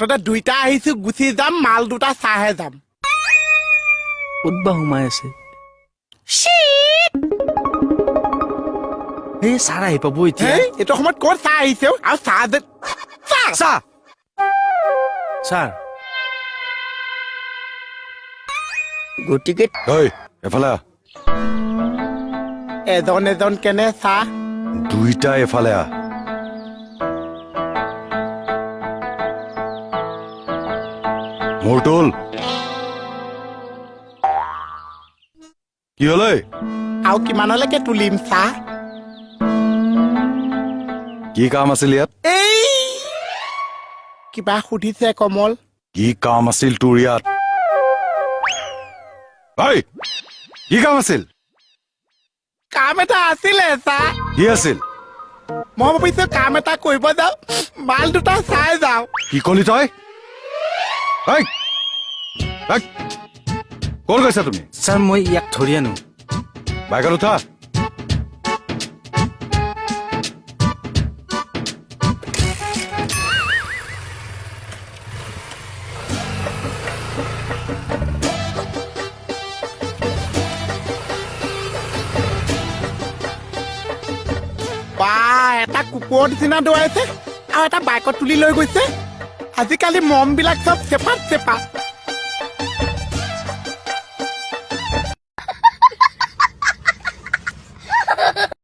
তহঁতে দুইটা আহিছো গুচি যাম মাল দুটা চাহে যাম ক'তবা সোমাই আছে এই ছাৰ আহি পাব এতিয়া হেই এইটো সময়ত ক'ত চাহ আহিছে আৰু চাহ ছাৰ ছাৰ গতিকে ঐ এফালে আহ এজন এজন কেনে চাহ দুইটা এফালে আহ মূৰটোল কি হ'ল ঐ আৰু কিমানলৈকে তুলিম চাহ কি কাম আছিল ইয়াত এই কিবা সুধিছে কমল কি কাম আছিল তোৰ ইয়াত ঐ কি কাম আছিল কাম এটা আছিলে চাহ কি আছিল মই ভাবিছো কাম এটা কৰিব যাওঁ মাল দুটা চাই যাওঁ কি কলি তই ঐ ঐ, ক'ত গৈছা তুমি ছাৰ মই ইয়াক ধৰি আনো বাইকত উঠা বা এটা কুকুৰৰ নিচিনা দৌৰাইছে আৰু এটা বাইকত তুলি লৈ গৈছে আজিকালি মম বিলাক চব চেপাত চেপা